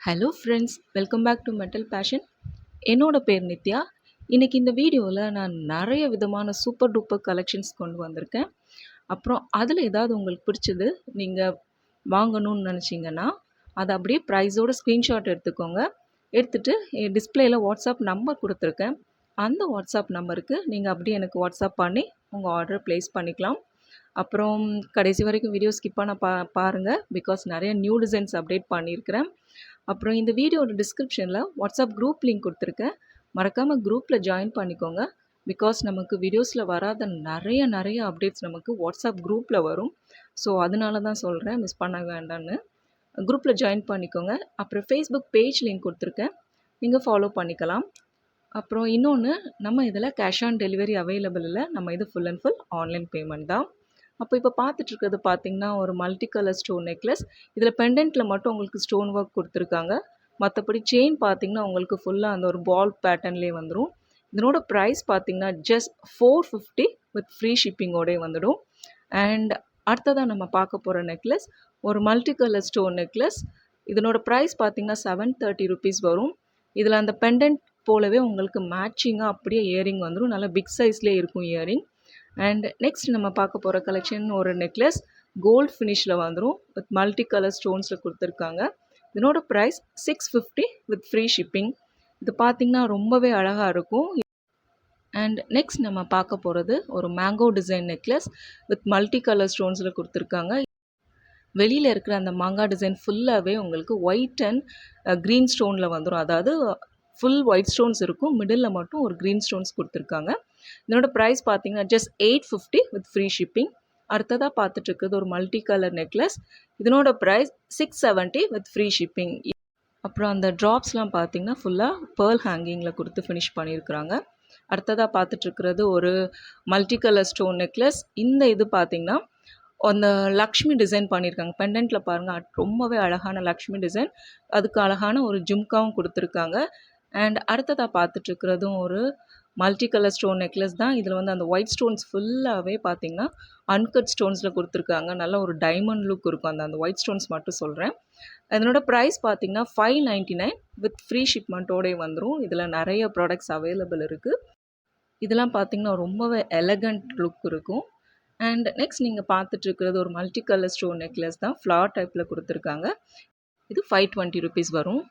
Hello friends, welcome back to metal fashion. என்னோட பேர் நித்யா. இன்றைக்கி இந்த வீடியோவில் நான் நிறைய விதமான சூப்பர் டூப்பர் கலெக்ஷன்ஸ் கொண்டு வந்திருக்கேன். அப்புறம் அதில் ஏதாவது உங்களுக்கு பிடிச்சது நீங்கள் வாங்கணும்னு நினச்சிங்கன்னா அதை அப்படியே ப்ரைஸோட ஸ்க்ரீன்ஷாட் எடுத்துக்கோங்க. எடுத்துகிட்டு டிஸ்பிளேயில் வாட்ஸ்அப் நம்பர் கொடுத்துருக்கேன். அந்த வாட்ஸ்அப் நம்பருக்கு நீங்கள் அப்படியே எனக்கு வாட்ஸ்அப் பண்ணி உங்கள் ஆர்டர் ப்ளேஸ் பண்ணிக்கலாம். அப்புறம் கடைசி வரைக்கும் வீடியோ ஸ்கிப் பண்ண பாருங்கள். பிகாஸ் நிறைய நியூ டிசைன்ஸ் அப்டேட் பண்ணியிருக்கிறேன். அப்புறம் இந்த வீடியோட டிஸ்கிரிப்ஷனில் வாட்ஸ்அப் குரூப் லிங்க் கொடுத்துருக்கேன். மறக்காமல் குரூப்பில் ஜாயின் பண்ணிக்கோங்க. பிகாஸ் நமக்கு வீடியோஸில் வராத நிறைய அப்டேட்ஸ் நமக்கு வாட்ஸ்அப் குரூப்பில் வரும். ஸோ அதனால தான் சொல்கிறேன், மிஸ் பண்ண வேண்டான்னு. குரூப்பில் ஜாயின் பண்ணிக்கோங்க. அப்புறம் ஃபேஸ்புக் பேஜ் லிங்க் கொடுத்துருக்கேன், நீங்கள் ஃபாலோ பண்ணிக்கலாம். அப்புறம் இன்னொன்று, நம்ம இதில் கேஷ் ஆன் டெலிவரி அவைலபிள் இல்லை. நம்ம இது full and full online payment தான். அப்போ இப்போ பார்த்துட்ருக்கிறது பார்த்திங்கன்னா ஒரு மல்டி கலர் ஸ்டோன் நெக்லஸ். இதில் பெண்டன்ட்டில் மட்டும் உங்களுக்கு ஸ்டோன் ஒர்க் கொடுத்துருக்காங்க. மற்றபடி செயின் பார்த்திங்கன்னா உங்களுக்கு ஃபுல்லாக அந்த ஒரு பால் பேட்டர்ன்லேயே வந்துடும். இதனோட ப்ரைஸ் பார்த்திங்கன்னா ஜஸ்ட் 450 வித் ஃப்ரீ ஷிப்பிங்கோடே வந்துடும். அண்ட் அடுத்ததாக நம்ம பார்க்க போகிற நெக்லஸ் ஒரு மல்டி கலர் ஸ்டோன் நெக்லஸ். இதனோட ப்ரைஸ் பார்த்திங்கன்னா 730 ருபீஸ் வரும். இதில் அந்த பெண்டன்ட் போலவே உங்களுக்கு மேட்சிங்காக அப்படியே இயரிங் வந்துடும். நல்லா பிக் சைஸ்லேயே இருக்கும் இயரிங். அண்ட் நெக்ஸ்ட் நம்ம பார்க்க போகிற கலெக்ஷன் ஒரு நெக்லஸ் கோல்ட் ஃபினிஷில் வந்துடும் வித் மல்டி கலர் ஸ்டோன்ஸில் கொடுத்துருக்காங்க. இதனோட ப்ரைஸ் 650 வித் ஃப்ரீ ஷிப்பிங். இது பார்த்திங்கன்னா ரொம்பவே அழகாக இருக்கும். அண்ட் நெக்ஸ்ட் நம்ம பார்க்க போகிறது ஒரு mango design necklace with multi colour ஸ்டோன்ஸில் கொடுத்துருக்காங்க. வெளியில் இருக்கிற அந்த மாங்காய் டிசைன் ஃபுல்லாகவே உங்களுக்கு ஒயிட் அண்ட் க்ரீன் ஸ்டோனில் வந்துடும். அதாவது ஃபுல் ஒயிட் ஸ்டோன்ஸ் இருக்கும், மிடில் மட்டும் ஒரு க்ரீன் ஸ்டோன்ஸ் கொடுத்துருக்காங்க. இதனோட ப்ரைஸ் பார்த்தீங்கன்னா ஜஸ்ட் 850 வித் ஃப்ரீ ஷிப்பிங். அடுத்ததாக பார்த்துட்ருக்குது ஒரு மல்டி கலர் நெக்லஸ். இதனோட ப்ரைஸ் 670 வித் ஃப்ரீ ஷிப்பிங். அப்புறம் அந்த ட்ராப்ஸ்லாம் பார்த்தீங்கன்னா ஃபுல்லாக பேர்ல் ஹேங்கிங்கில் கொடுத்து ஃபினிஷ் பண்ணியிருக்கிறாங்க. அடுத்ததாக பார்த்துட்ருக்கிறது ஒரு மல்டி கலர் ஸ்டோன் நெக்லஸ். இந்த இது பார்த்திங்கன்னா அந்த லக்ஷ்மி டிசைன் பண்ணியிருக்காங்க. பெண்டன்ட்டில் பாருங்கள், ரொம்பவே அழகான லக்ஷ்மி டிசைன். அதுக்கு அழகான ஒரு ஜும்காவும் கொடுத்துருக்காங்க. அண்ட் அடுத்ததாக பார்த்துட்ருக்கிறதும் ஒரு மல்டி கலர் ஸ்டோன் நெக்லஸ் தான். இதில் வந்து அந்த ஒயிட் ஸ்டோன்ஸ் ஃபுல்லாகவே பார்த்திங்கன்னா அன்கட் ஸ்டோன்ஸில் கொடுத்துருக்காங்க. நல்ல ஒரு டைமண்ட் லுக் இருக்கும். அந்த ஒயிட் ஸ்டோன்ஸ் மட்டும் சொல்கிறேன். அதனோட ப்ரைஸ் பார்த்திங்கன்னா 599 வித் ஃப்ரீ ஷிப்மெண்ட்டோடே வந்துடும். இதில் நிறைய ப்ராடக்ட்ஸ் அவைலபிள் இருக்குது. இதெல்லாம் பார்த்திங்கன்னா ரொம்பவே எலகண்ட் லுக் இருக்கும். அண்ட் நெக்ஸ்ட் நீங்கள் பார்த்துட்ருக்கிறது ஒரு மல்டி கலர் ஸ்டோன் நெக்லஸ் தான். ஃப்ளார் டைப்பில் கொடுத்துருக்காங்க. இது 520 ருபீஸ் வரும்.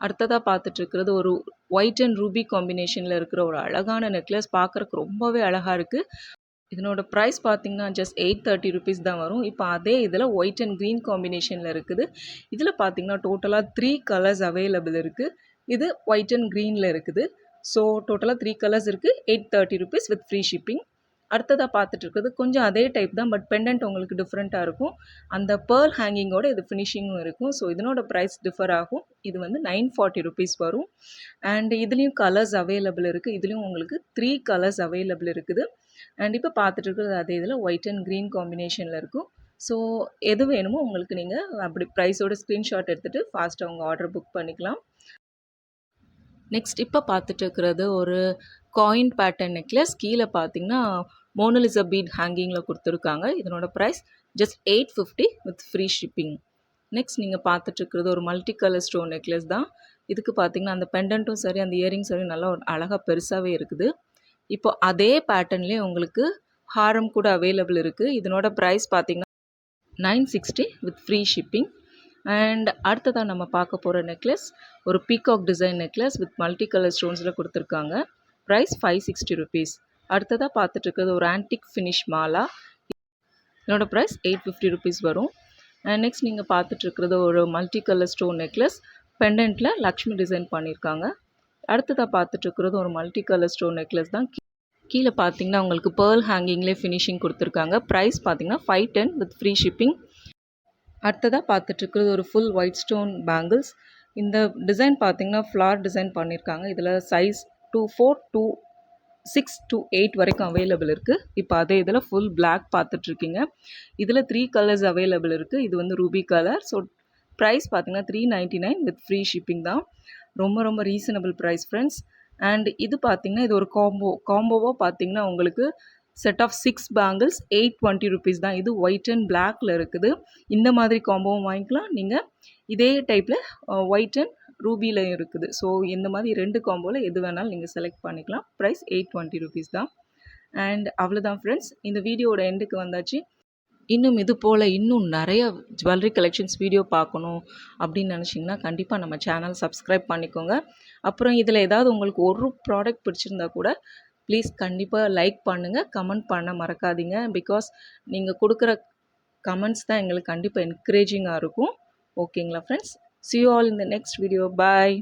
அடுத்ததாக பார்த்துட்ருக்கிறது ஒரு ஒயிட் அண்ட் ரூபி காம்பினேஷனில் இருக்கிற ஒரு அழகான நெக்லஸ். பார்க்குறக்கு ரொம்பவே அழகாக இருக்குது. இதனோட ப்ரைஸ் பார்த்திங்கன்னா ஜஸ்ட் 830 ருபீஸ் தான் வரும். இப்போ அதே இதில் ஒயிட் அண்ட் க்ரீன் காம்பினேஷனில் இருக்குது. இதில் பார்த்திங்கன்னா டோட்டலாக 3 கலர்ஸ் அவைலபிள் இருக்குது. இது ஒயிட் அண்ட் க்ரீனில் இருக்குது. ஸோ டோட்டலாக 3 கலர்ஸ் இருக்குது. 830 ருபீஸ் வித் ஃப்ரீ ஷிப்பிங். அடுத்ததாக பார்த்துட்டு இருக்கிறது கொஞ்சம் அதே டைப் தான், பட் பெண்டன்ட் உங்களுக்கு டிஃப்ரெண்ட்டாக இருக்கும். அந்த பேர்ல் ஹேங்கிங்கோட இது ஃபினிஷிங்கும் இருக்கும். ஸோ இதனோட ப்ரைஸ் டிஃபர் ஆகும். இது வந்து 940 ருபீஸ் வரும். அண்ட் இதுலேயும் கலர்ஸ் அவைலபிள் இருக்குது. இதுலேயும் உங்களுக்கு 3 கலர்ஸ் அவைலபிள் இருக்குது. அண்ட் இப்போ பார்த்துட்டு இருக்கிறது அதே இதில் ஒயிட் அண்ட் க்ரீன் காம்பினேஷனில் இருக்கும். ஸோ எது வேணுமோ உங்களுக்கு நீங்கள் அப்படி ப்ரைஸோட ஸ்க்ரீன்ஷாட் எடுத்துகிட்டு ஃபாஸ்ட்டாக உங்கள் ஆர்டர் புக் பண்ணிக்கலாம். நெக்ஸ்ட் இப்போ பார்த்துட்டு இருக்கிறது ஒரு காயின் பேட்டர்ன் நெக்லஸ். கீழே பார்த்தீங்கன்னா மோனலிசா பீட் ஹேங்கிங்கில் கொடுத்துருக்காங்க. இதனோட price just 850 with free shipping. Next நீங்கள் பார்த்துட்ருக்கிறது ஒரு மல்டி கலர் ஸ்டோன் நெக்லஸ் தான். இதுக்கு பார்த்தீங்கன்னா அந்த பெண்டன்ட்டும் சரி, அந்த இயரிங் சரி, நல்லா ஒரு அழகாக பெருசாகவே இருக்குது. இப்போ அதே பேட்டர்ன்லேயே உங்களுக்கு ஹாரம் கூட அவைலபிள் இருக்குது. இதனோட ப்ரைஸ் பார்த்தீங்கன்னா 960 வித் ஃப்ரீ ஷிப்பிங். அண்ட் அடுத்ததாக நம்ம பார்க்க போகிற நெக்லஸ் ஒரு peacock design necklace with multi colour ஸ்டோன்ஸில் கொடுத்துருக்காங்க. Price 560 rupees. அடுத்ததாக பார்த்துட்டு இருக்கிறது ஒரு ஆன்டிக் ஃபினிஷ் மாலா. இதனோட ப்ரைஸ் 850 ருபீஸ் வரும். அண்ட் நெக்ஸ்ட் நீங்கள் பார்த்துட்ருக்கிறது ஒரு மல்டி கலர் ஸ்டோன் நெக்லஸ். பெண்டன்ட்டில் லக்ஷ்மி டிசைன் பண்ணியிருக்காங்க. அடுத்ததாக பார்த்துட்ருக்கிறது ஒரு மல்டி கலர் ஸ்டோன் நெக்லஸ் தான். கீழே பார்த்தீங்கன்னா உங்களுக்கு பேர்ல் ஹேங்கிங்லேயே ஃபினிஷிங் கொடுத்துருக்காங்க. ப்ரைஸ் பார்த்தீங்கன்னா 510 வித் ஃப்ரீ ஷிப்பிங். அடுத்ததாக பார்த்துட்ருக்கிறது ஒரு ஃபுல் ஒயிட் ஸ்டோன் பேங்கிள்ஸ். இந்த டிசைன் பார்த்திங்கன்னா ஃப்ளார் டிசைன் பண்ணியிருக்காங்க. இதில் சைஸ் 2-4 to 6 to 8 வரைக்கும் அவைலபிள் இருக்குது. இப்போ அதே இதில் ஃபுல் பிளாக் பார்த்துட்ருக்கீங்க. இதில் 3 கலர்ஸ் அவைலபிள் இருக்குது. இது வந்து ரூபி கலர். ஸோ ப்ரைஸ் பார்த்திங்கன்னா 399 வித் ஃப்ரீ ஷிப்பிங் தான். ரொம்ப ரீசனபிள் ப்ரைஸ் ஃப்ரெண்ட்ஸ். அண்ட் இது பார்த்திங்கன்னா இது ஒரு காம்போவாக பார்த்திங்கன்னா உங்களுக்கு செட் ஆஃப் 6 பேங்கிள்ஸ் 820 ருபீஸ் தான். இது ஒயிட் அண்ட் பிளாக்ல இருக்குது. இந்த மாதிரி காம்போவும் வாங்கிக்கலாம். நீங்கள் இதே டைப்பில் ஒயிட் அண்ட் ரூபிலையும் இருக்குது. ஸோ இந்த மாதிரி 2 காம்போவில் எது வேணாலும் நீங்கள் செலக்ட் பண்ணிக்கலாம். ப்ரைஸ் 820 ருபீஸ் தான். அண்ட் அவ்வளோதான் ஃப்ரெண்ட்ஸ், இந்த வீடியோவோட எண்டுக்கு வந்தாச்சு. இன்னும் இது போல் இன்னும் நிறைய ஜுவல்லரி கலெக்ஷன்ஸ் வீடியோ பார்க்கணும் அப்படின்னு நினச்சிங்கன்னா கண்டிப்பாக நம்ம சேனல் சப்ஸ்கிரைப் பண்ணிக்கோங்க. அப்புறம் இதில் ஏதாவது உங்களுக்கு ஒரு ப்ராடக்ட் பிடிச்சிருந்தா கூட ப்ளீஸ் கண்டிப்பாக லைக் பண்ணுங்கள், கமெண்ட் பண்ண மறக்காதீங்க. பிகாஸ் நீங்கள் கொடுக்குற கமெண்ட்ஸ் தான் எங்களுக்கு கண்டிப்பாக என்கரேஜிங்காக இருக்கும். ஓகேங்களா friends? See you all in the next video. Bye.